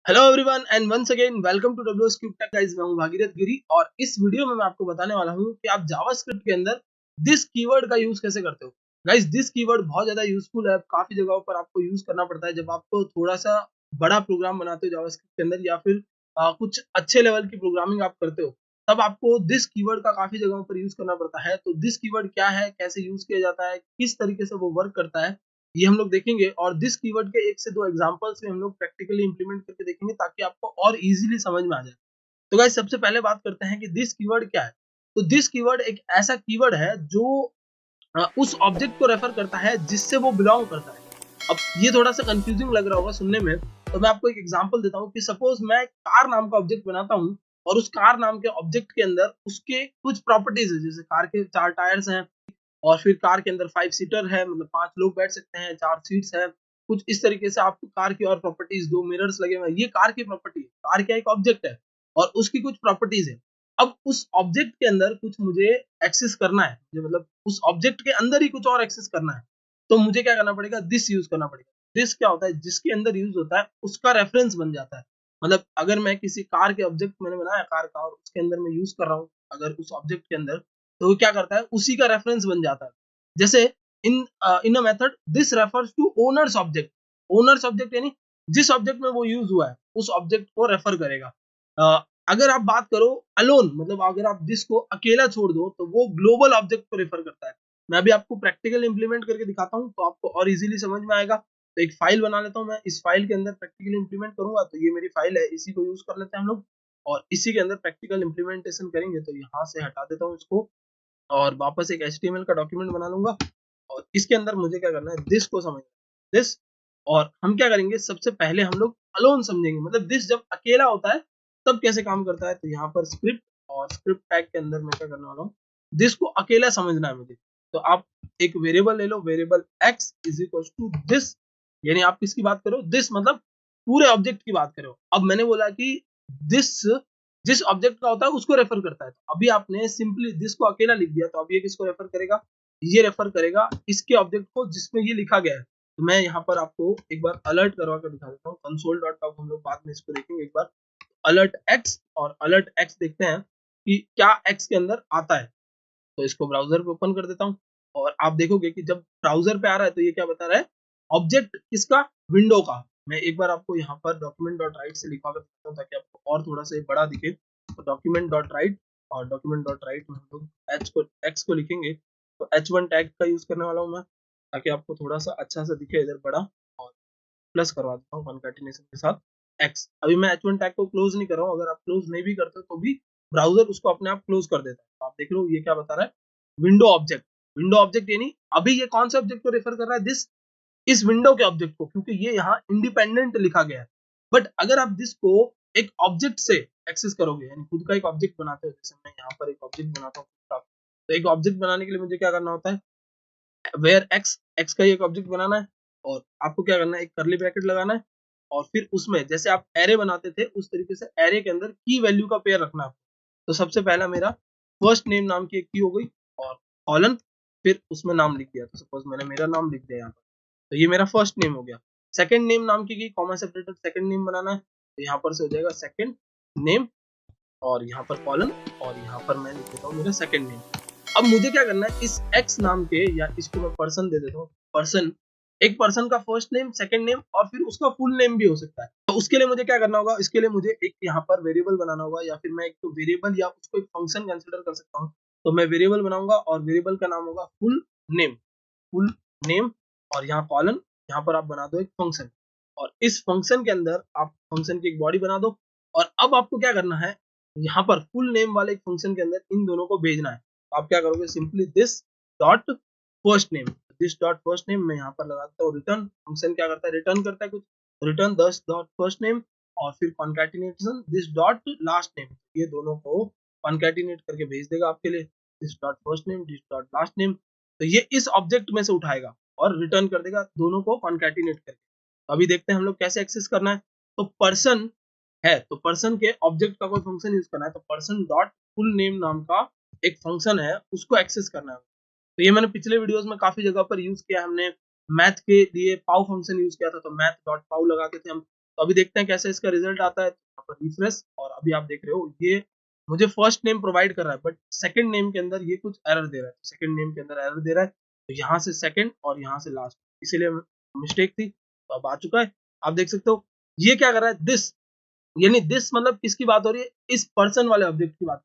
Hello everyone and once again welcome to WsCube Tech guys. मैं हूं भागीरथ गिरी और इस वीडियो में मैं आपको बताने वाला हूं कि आप जावास्क्रिप्ट के अंदर दिस कीवर्ड का यूज कैसे करते हो। गाइस दिस कीवर्ड बहुत ज्यादा यूजफुल है, काफी जगहों पर आपको यूज करना पड़ता है जब आपको थोड़ा सा बड़ा प्रोग्राम बनाते हो जावास्क्रिप्ट के अंदर, या फिर कुछ अच्छे लेवल की प्रोग्रामिंग आप करते हो, तब आपको दिस कीवर्ड का काफी जगहों पर यूज करना पड़ता है। तो दिस कीवर्ड क्या है, कैसे यूज किया जाता है, किस तरीके से वो वर्क करता है, ये हम लोग देखेंगे। और दिस कीवर्ड के एक से दो एग्जांपल्स में हम लोग प्रैक्टिकली इंप्लीमेंट करके देखेंगे ताकि आपको और इजीली समझ में आ जाए। तो गाइस सबसे पहले बात करते हैं कि दिस कीवर्ड क्या है। तो दिस कीवर्ड एक ऐसा कीवर्ड है जो उस ऑब्जेक्ट को रेफर करता है जिससे वो बिलोंग करता है। अब ये थोड़ा सा कंफ्यूजिंग लग रहा होगा सुनने में, तो मैं आपको एक एग्जांपल देता हूँ कि सपोज मैं कार नाम का ऑब्जेक्ट बनाता हूँ और उस कार नाम के ऑब्जेक्ट के अंदर उसके कुछ प्रॉपर्टीज है, जैसे कार के 4 टायर्स हैं और फिर कार के अंदर 5 सीटर है, मतलब 5 लोग बैठ सकते हैं, 4 सीट्स है, कुछ इस तरीके से आपको कार की और प्रॉपर्टीज, 2 मिरर्स लगे हुए हैं, ये कार की प्रॉपर्टी है। कार क्या एक ऑब्जेक्ट है और उसकी कुछ प्रॉपर्टीज है। अब उस ऑब्जेक्ट के अंदर कुछ मुझे एक्सेस करना है, मतलब उस ऑब्जेक्ट के अंदर ही कुछ और एक्सेस करना है, तो मुझे क्या करना पड़ेगा, दिस यूज करना पड़ेगा। दिस क्या होता है, जिसके अंदर यूज होता है उसका रेफरेंस बन जाता है। मतलब अगर मैं किसी कार के ऑब्जेक्ट मैंने बनाया कार का और उसके अंदर मैं यूज कर रहा हूँ अगर उस ऑब्जेक्ट के अंदर, तो वो क्या करता है, उसी का रेफरेंस बन जाता है। जैसे in in a method this refers to owner's object. Owner's object यानी जिस ऑब्जेक्ट में वो यूज हुआ है उस ऑब्जेक्ट को रेफर करेगा। अगर आप बात करो अलोन, मतलब अगर आप दिस को अकेला छोड़ दो तो वो ग्लोबल ऑब्जेक्ट को रेफर करता है। मैं अभी आपको प्रैक्टिकल इंप्लीमेंट करके दिखाता हूँ तो आपको और इजीली समझ में आएगा। तो एक फाइल बना लेता हूँ मैं, इस फाइल के अंदर प्रैक्टिकल इंप्लीमेंट करूंगा। तो ये मेरी फाइल है, इसी को यूज कर लेते हैं हम लोग और इसी के अंदर प्रैक्टिकल इंप्लीमेंटेशन करेंगे। तो यहाँ से हटा देता हूँ इसको और वापस एक HTML का डॉक्यूमेंट बना लूंगा और इसके अंदर मुझे क्या करना है, दिस को समझना दिस। और हम क्या करेंगे, सबसे पहले हम लोग अलोन समझेंगे, मतलब दिस जब अकेला होता है तब कैसे काम करता है। तो यहाँ पर स्क्रिप्ट और स्क्रिप्ट टैग के अंदर मैं क्या करने वाला हूँ, दिस को अकेला समझना है मुझे। तो आप एक वेरिएबल ले लो, variable x is equal to this, यानी आप किसकी बात करो, दिस मतलब पूरे ऑब्जेक्ट की बात करो। अब मैंने बोला कि दिस जिस ऑब्जेक्ट का होता है उसको रेफर करता है, तो अभी आपने सिंपली दिस को अकेला लिख दिया, तो अब ये किसको रेफर करेगा, ये रेफर करेगा इसके ऑब्जेक्ट को जिसमें ये लिखा गया है। तो मैं यहाँ पर आपको एक बार अलर्ट करवा कर दिखा देता हूँ, console.log हम लोग बाद में इसको देखेंगे एक बार। अलर्ट x और अलर्ट x देखते हैं कि क्या x के अंदर आता है। तो इसको ब्राउजर पे ओपन कर देता हूँ और आप देखोगे कि जब ब्राउजर पे आ रहा है तो ये क्या बता रहा है, ऑब्जेक्ट किसका, विंडो का। मैं एक बार आपको यहाँ पर document.write से लिखवा कर देता हूँ ताकि आपको और थोड़ा सा बड़ा दिखे। तो document.write और document.write में हम लोग x को लिखेंगे, तो h1 टैग का यूज करने वाला हूँ मैं ताकि आपको थोड़ा सा अच्छा सा दिखे इधर बड़ा, और प्लस करवा देता हूँ कॉन्कैटिनेशन के साथ x। अभी मैं h1 टैग को क्लोज नहीं कर रहा हूँ, अगर आप क्लोज नहीं भी करते तो भी ब्राउजर उसको अपने आप क्लोज कर देता है। तो आप देख लो ये क्या बता रहा है, विंडो ऑब्जेक्ट। विंडो ऑब्जेक्ट यानी अभी ये कौन से ऑब्जेक्ट को रेफर कर रहा है, दिस, इस विंडो के ऑब्जेक्ट को, क्योंकि ये यहाँ इंडिपेंडेंट लिखा गया है। बट अगर आप दिस को एक ऑब्जेक्ट से एक्सेस करोगे, यानी खुद का एक ऑब्जेक्ट बनाते हो, जैसे मैं यहाँ पर एक ऑब्जेक्ट बनाता हूँ, तो एक ऑब्जेक्ट बनाने के लिए मुझे क्या करना होता है, वेयर एक्स का एक ऑब्जेक्ट बनाना है और आपको क्या करना है, एक कर्ली ब्रैकेट लगाना है और फिर उसमें जैसे आप एरे बनाते थे उस तरीके से एरे के अंदर की वैल्यू का पेयर रखना है। तो सबसे पहला मेरा फर्स्ट नेम नाम की एक की हो गई और कॉलन, फिर उसमें नाम लिख दिया। तो सपोज मैंने मेरा नाम लिख दिया यहाँ पर, तो ये मेरा फर्स्ट नेम हो गया। सेकंड नेम नाम की कॉमा सेपरेटेड सेकंड नेम बनाना है, तो यहाँ पर से हो जाएगा सेकंड नेम और यहाँ पर कॉलन और यहाँ पर मैं लिख देता हूँ मेरा सेकंड नेम। अब मुझे क्या करना है, इस x नाम के, या इसको मैं पर्सन दे देता हूँ, पर्सन, एक पर्सन का फर्स्ट नेम सेकंड नेम और फिर उसका फुल नेम भी हो सकता है। तो उसके लिए मुझे क्या करना होगा, इसके लिए मुझे एक यहाँ पर वेरिएबल बनाना होगा, या फिर मैं एक तो वेरिएबल या उसको एक फंक्शन कंसीडर कर सकता हूँ। तो मैं वेरिएबल बनाऊंगा और वेरिएबल का नाम होगा फुल नेम, फुल नेम, और यहाँ कॉलन, यहाँ पर आप बना दो एक फंक्शन और इस फंक्शन के अंदर आप फंक्शन की एक बॉडी बना दो। और अब आपको क्या करना है, यहाँ पर फुल नेम वाले एक फंक्शन के अंदर इन दोनों को भेजना है। तो आप क्या करोगे, simply this dot first name, this dot first name मैं यहाँ पर लगा देता हूँ। रिटर्न फंक्शन क्या करता है, रिटर्न करता है कुछ, return this dot first name और फिर concatenation this dot last name, ये दोनों को कॉन्कैटिनेट करके भेज देगा आपके लिए, this dot first name this dot last name. तो ये इस ऑब्जेक्ट में से उठाएगा और रिटर्न कर देगा दोनों को कॉन्कैटिनेट करके। तो अभी देखते हैं हम लोग कैसे एक्सेस करना है। तो पर्सन है, तो पर्सन के ऑब्जेक्ट का कोई फंक्शन यूज करना है, तो पर्सन डॉट फुल नेम नाम का एक फंक्शन है उसको एक्सेस करना है। तो ये मैंने पिछले वीडियोस में काफी जगह पर यूज किया, हमने मैथ के लिए पाव फंक्शन यूज किया था, तो मैथ डॉट पाव लगाते थे हम, तो अभी देखते हैं कैसे इसका रिजल्ट आता है। यहाँ पर रिफ्रेश, और अभी आप देख रहे हो ये मुझे फर्स्ट नेम प्रोवाइड कर रहा है, बट सेकंड नेम के अंदर ये कुछ एरर दे रहा है। सेकंड नेम के अंदर एरर दे रहा है, तो यहाँ से सेकंड और यहाँ से लास्ट, इसीलिए मिस्टेक थी। तो अब आ चुका है, आप देख सकते हो। ये क्या कर रहा है, दिस, यानी दिस मतलब किसकी बात हो रही है, इस पर्सन वाले ऑब्जेक्ट की बात।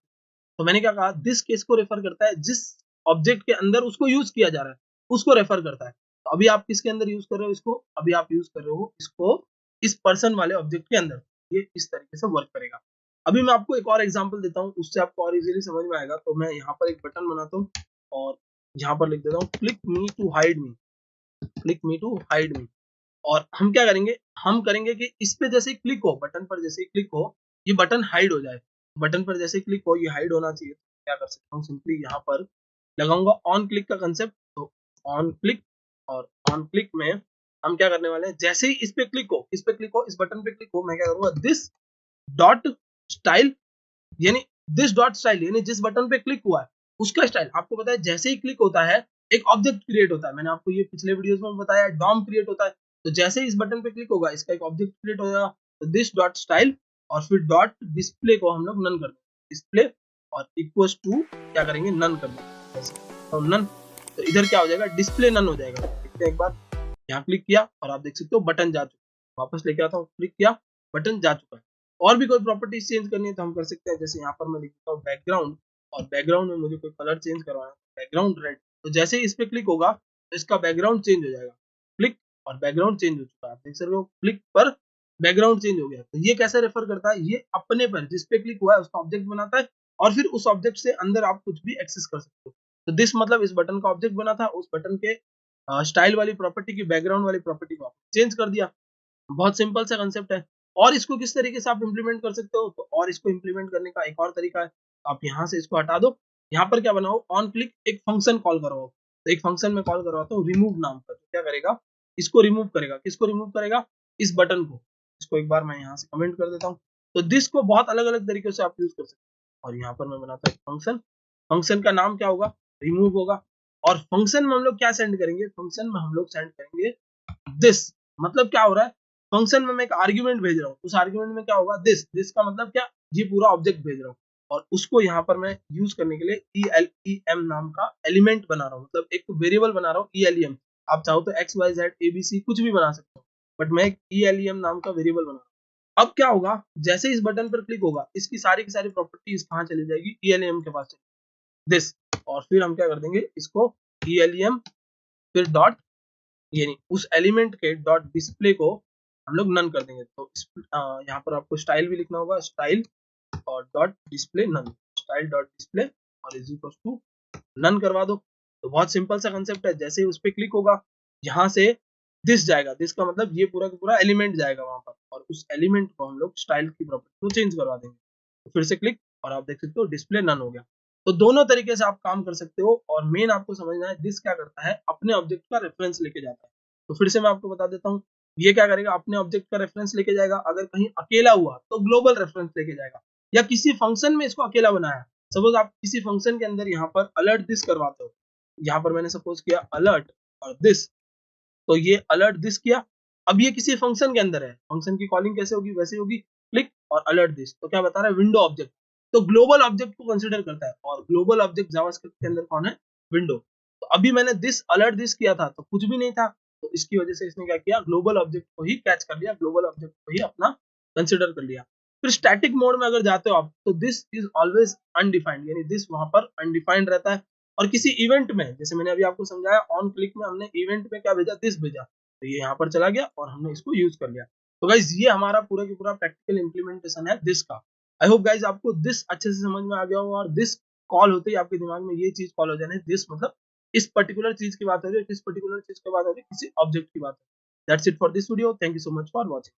तो मैंने क्या कहा, दिस केस को रेफर करता है जिस ऑब्जेक्ट के अंदर उसको यूज किया जा रहा है, उसको रेफर करता है। तो अभी आप किसके अंदर यूज कर रहे हो इसको, अभी आप यूज कर रहे हो इसको इस पर्सन वाले ऑब्जेक्ट के अंदर। ये इस तरीके से वर्क करेगा। अभी मैं आपको एक और एग्जांपल देता हूँ, उससे आपको और इजीली समझ में आएगा। तो मैं यहाँ पर एक बटन बनाता हूँ और यहाँ पर लिख देता हूँ click me to hide me, click me to hide me. और हम क्या करेंगे, हम करेंगे कि इस पे जैसे क्लिक हो, बटन पर जैसे क्लिक हो, ये बटन हाइड हो जाए। बटन पर जैसे क्लिक हो ये हाइड होना चाहिए। तो क्या कर सकता हूँ, सिंपली यहाँ पर लगाऊंगा ऑन क्लिक का कंसेप्ट। तो ऑन क्लिक, और ऑन क्लिक में हम क्या करने वाले हैं, जैसे ही इस पे क्लिक हो, इस पे क्लिक हो, इस बटन पे क्लिक हो, मैं क्या करूंगा, दिस डॉट स्टाइल, यानी दिस डॉट स्टाइल, यानी जिस बटन पे क्लिक हुआ है उसका स्टाइल। आपको पता है जैसे ही क्लिक होता है एक ऑब्जेक्ट क्रिएट होता है, मैंने आपको ये पिछले वीडियोस में बताया, डॉम क्रिएट होता है। तो जैसे ही इस बटन पे क्लिक होगा इसका एक ऑब्जेक्ट क्रिएट हो जाएगा। तो दिस डॉट स्टाइल और फिर डॉट डिस्प्ले को हम लोग नन कर देंगे, डिस्प्ले और इक्वल्स टू क्या करेंगे, नन कर देंगे। तो नन, तो इधर क्या हो जाएगा, डिस्प्ले नन हो जाएगा। देखते हैं एक बार, यहाँ क्लिक किया और आप देख सकते हो बटन जा चुका है। वापस लेके आता हूँ, क्लिक किया, बटन जा चुका है। और भी कोई प्रॉपर्टीज चेंज करनी है तो हम कर सकते हैं। जैसे यहाँ पर मैं लिखता हूँ बैकग्राउंड, और बैकग्राउंड में मुझे कोई कलर चेंज करवाना है, बैकग्राउंड रेड। तो जैसे ही इस पे क्लिक होगा तो इसका बैकग्राउंड चेंज हो जाएगा। क्लिक और बैकग्राउंड चेंज हो चुका है, आप देख सकते हो, क्लिक पर बैकग्राउंड चेंज हो गया। तो ये कैसे रेफर करता है, ये अपने पर जिस पे क्लिक हुआ है उसका ऑब्जेक्ट बनाता है, और फिर उस ऑब्जेक्ट से अंदर आप कुछ भी एक्सेस कर सकते हो। तो दिस मतलब इस बटन का ऑब्जेक्ट बना था, उस बटन के स्टाइल वाली प्रॉपर्टी की बैकग्राउंड वाली प्रॉपर्टी को चेंज कर दिया। बहुत सिंपल सा कंसेप्ट है। और इसको किस तरीके से आप इंप्लीमेंट कर सकते हो, तो और इसको इंप्लीमेंट करने का एक और तरीका है। आप यहाँ से इसको हटा दो, यहाँ पर क्या बनाओ, ऑन क्लिक एक फंक्शन कॉल करवाओ। तो एक फंक्शन में कॉल करवाता हूँ रिमूव नाम का। तो क्या करेगा, इसको रिमूव करेगा। किसको रिमूव करेगा, इस बटन को। इसको एक बार मैं यहाँ से कमेंट कर देता हूँ। तो दिस को बहुत अलग अलग तरीके से आप यूज कर सकते हो। और यहाँ पर मैं बनाता हूँ फंक्शन, फंक्शन का नाम क्या होगा, रिमूव होगा। और फंक्शन में हम लोग क्या सेंड करेंगे, फंक्शन में हम लोग सेंड करेंगे दिस। मतलब क्या हो रहा है, फंक्शन में मैं एक आर्गुमेंट भेज रहा हूँ, उस आर्गुमेंट में क्या होगा, दिस। दिस का मतलब क्या, ये पूरा ऑब्जेक्ट भेज रहा हूँ। और उसको यहाँ पर मैं यूज करने के लिए ELEM नाम का एलिमेंट बना रहा हूँ, मतलब एक वेरिएबल बना रहा हूँ ELEM। आप चाहो तो XYZ ABC कुछ भी बना सकते हो, बट मैं एक ELEM नाम का वेरिएबल बना रहा हूँ। अब क्या होगा, जैसे इस बटन पर क्लिक होगा इसकी सारी की सारी प्रॉपर्टीज कहाँ चली जाएगी, ELEM के पास, दिस। और फिर हम क्या कर देंगे, इसको ELEM फिर डॉट, यानी उस एलिमेंट के डॉट डिस्प्ले को हम लोग नन कर देंगे। तो यहाँ पर आपको स्टाइल भी लिखना होगा, स्टाइल और dot display none, style dot display और इज इक्वल टू नन करवा दो। तो बहुत सिंपल सा कंसेप्ट है। जैसे ही उस पर क्लिक होगा यहाँ से दिस जाएगा, दिस का मतलब ये पूरा का पूरा एलिमेंट जाएगा वहां पर, और उस एलिमेंट को हम लोग स्टाइल की प्रॉपर्टी को चेंज करवा देंगे। तो फिर से क्लिक और आप देख सकते हो डिस्प्ले नन हो गया। तो दोनों तरीके से आप काम कर सकते हो। और मेन आपको समझना है, दिस क्या करता है, अपने ऑब्जेक्ट का रेफरेंस लेके जाता है। तो फिर से मैं आपको बता देता हूँ, ये क्या करेगा, अपने ऑब्जेक्ट का रेफरेंस लेके जाएगा। अगर कहीं अकेला हुआ तो ग्लोबल रेफरेंस लेके जाएगा, या किसी फंक्शन में इसको अकेला बनाया। सपोज आप किसी फंक्शन के अंदर यहाँ पर अलर्ट दिस करवाते हो, यहाँ पर मैंने सपोज किया अलर्ट और दिस, तो ये अलर्ट दिस किया। अब ये किसी फंक्शन के अंदर है, फंक्शन की कॉलिंग कैसे होगी, वैसे होगी, क्लिक और अलर्ट दिस। तो क्या बता रहा है, विंडो ऑब्जेक्ट। तो ग्लोबल ऑब्जेक्ट को कंसीडर करता है, और ग्लोबल ऑब्जेक्ट जावास्क्रिप्ट के अंदर कौन है, विंडो। तो अभी मैंने दिस अलर्ट दिस किया था तो कुछ भी नहीं था, तो इसकी वजह से इसने क्या किया, ग्लोबल ऑब्जेक्ट को ही कैच कर लिया, ग्लोबल ऑब्जेक्ट को ही अपना कंसिडर कर लिया। फिर स्टैटिक मोड में अगर जाते हो आप, तो दिस इज ऑलवेज अनडिफाइंड, यानी दिस वहां पर अनडिफाइंड रहता है। और किसी इवेंट में, जैसे मैंने अभी आपको समझाया, ऑन क्लिक में हमने इवेंट में क्या भेजा, दिस भेजा, तो ये यहाँ पर चला गया और हमने इसको यूज कर लिया। तो गाइज ये हमारा पूरा की पूरा प्रैक्टिकल इंप्लीमेंटेशन है दिस का। आई होप गाइज आपको दिस अच्छे से समझ में आ गया होगा, और दिस कॉल होते ही आपके दिमाग में ये चीज कॉल हो जाने, दिस मतलब इस पर्टिकुलर चीज की बात हो रही है, किस पर्टिकुलर चीज की बात हो रही है, किसी ऑब्जेक्ट की बात हो रही है। That's it for this video, thank you so much for watching.